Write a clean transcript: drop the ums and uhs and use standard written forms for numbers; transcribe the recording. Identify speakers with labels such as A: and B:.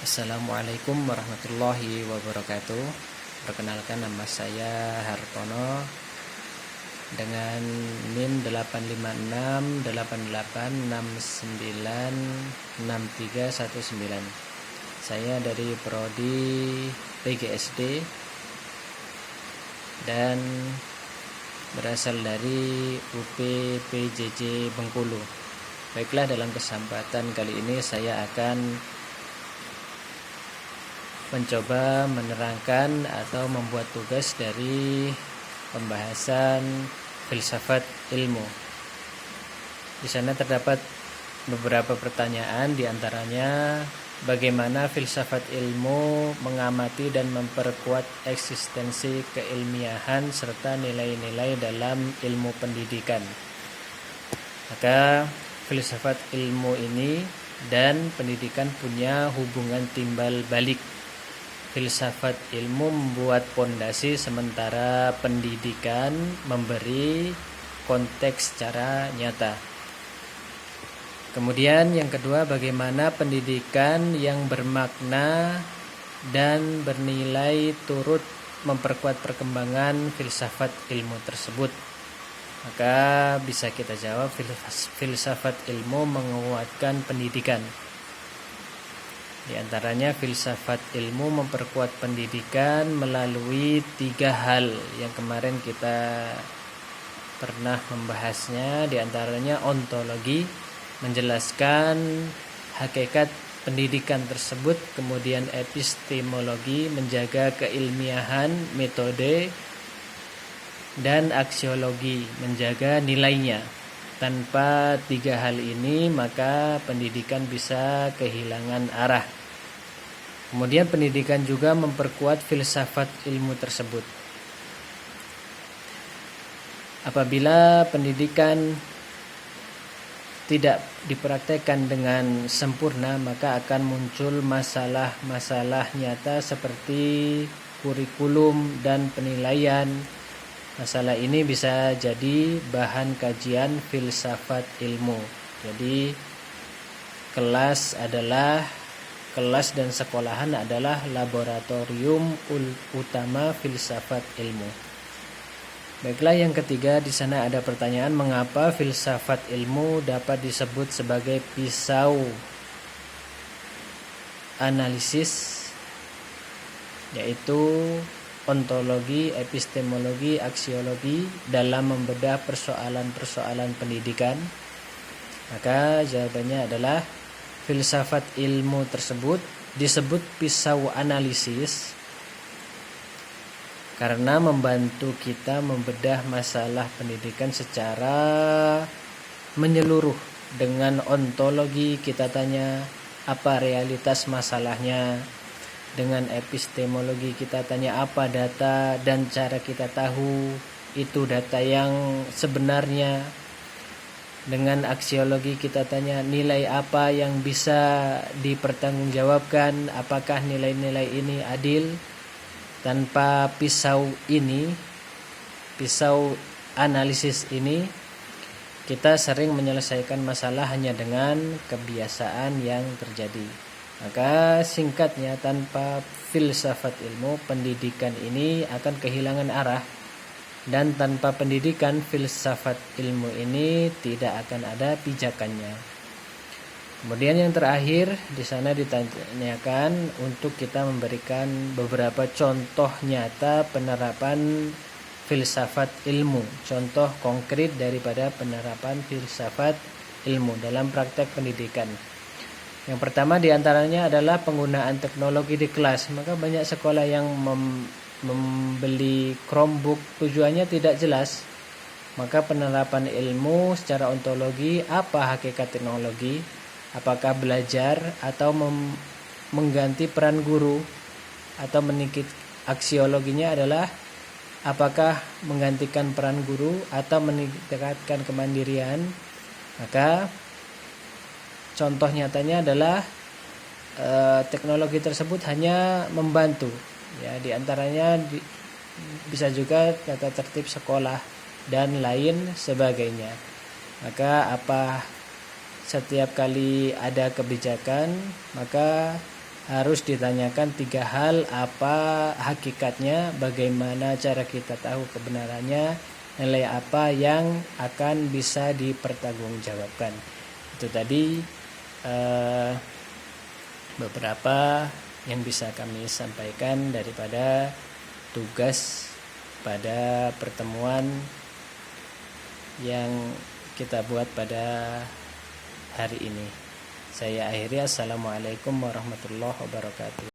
A: Assalamualaikum warahmatullahi wabarakatuh. Perkenalkan, nama saya Hartono dengan NIM 85688696319. Saya dari prodi PGSD dan berasal dari UP PJJ Bengkulu. Baiklah, dalam kesempatan kali ini saya akan mencoba menerangkan atau membuat tugas dari pembahasan filsafat ilmu. Di sana terdapat beberapa pertanyaan, diantaranya bagaimana filsafat ilmu mengamati dan memperkuat eksistensi keilmiahan serta nilai-nilai dalam ilmu pendidikan. Maka filsafat ilmu ini dan pendidikan punya hubungan timbal balik. Filsafat ilmu membuat pondasi, sementara pendidikan memberi konteks secara nyata. Kemudian yang kedua, bagaimana pendidikan yang bermakna dan bernilai turut memperkuat perkembangan filsafat ilmu tersebut. Maka bisa kita jawab, filsafat ilmu menguatkan pendidikan. Di antaranya filsafat ilmu memperkuat pendidikan melalui 3 hal yang kemarin kita pernah membahasnya. Di antaranya ontologi, menjelaskan hakikat pendidikan tersebut. Kemudian epistemologi, menjaga keilmiahan metode. Dan aksiologi, menjaga nilainya. Tanpa 3 hal ini maka pendidikan bisa kehilangan arah. Kemudian pendidikan juga memperkuat filsafat ilmu tersebut. Apabila pendidikan tidak dipraktekkan dengan sempurna, maka akan muncul masalah-masalah nyata seperti kurikulum dan penilaian. Masalah ini bisa jadi bahan kajian filsafat ilmu. Jadi kelas dan sekolahan adalah laboratorium utama filsafat ilmu. Baiklah, yang ketiga, di sana ada pertanyaan, mengapa filsafat ilmu dapat disebut sebagai pisau analisis, yaitu ontologi, epistemologi, aksiologi dalam membedah persoalan-persoalan pendidikan. Maka jawabannya adalah filsafat ilmu tersebut disebut pisau analisis karena membantu kita membedah masalah pendidikan secara menyeluruh. Dengan ontologi kita tanya apa realitas masalahnya. Dengan epistemologi kita tanya apa data dan cara kita tahu itu data yang sebenarnya. Dengan aksiologi kita tanya nilai apa yang bisa dipertanggungjawabkan, apakah nilai-nilai ini adil. Tanpa pisau analisis ini, kita sering menyelesaikan masalah hanya dengan kebiasaan yang terjadi. Maka singkatnya, tanpa filsafat ilmu, pendidikan ini akan kehilangan arah, dan tanpa pendidikan, filsafat ilmu ini tidak akan ada pijakannya. Kemudian yang terakhir, di sana ditanyakan untuk kita memberikan beberapa contoh nyata penerapan filsafat ilmu, contoh konkret daripada penerapan filsafat ilmu dalam praktek pendidikan. Yang pertama diantaranya adalah penggunaan teknologi di kelas. Maka banyak sekolah yang membeli Chromebook, tujuannya tidak jelas. Maka penerapan ilmu secara ontologi, apa hakikat teknologi, apakah belajar atau mengganti peran guru, atau meningkat aksiologinya adalah apakah menggantikan peran guru atau meningkatkan kemandirian. Maka contoh nyatanya adalah teknologi tersebut hanya membantu. Ya, diantaranya bisa juga tata tertib sekolah dan lain sebagainya. Maka setiap kali ada kebijakan, maka harus ditanyakan 3 hal: apa hakikatnya, bagaimana cara kita tahu kebenarannya, nilai apa yang akan bisa dipertanggungjawabkan. Itu tadi beberapa yang bisa kami sampaikan daripada tugas pada pertemuan yang kita buat pada hari ini. Saya akhiri. Assalamualaikum warahmatullahi wabarakatuh.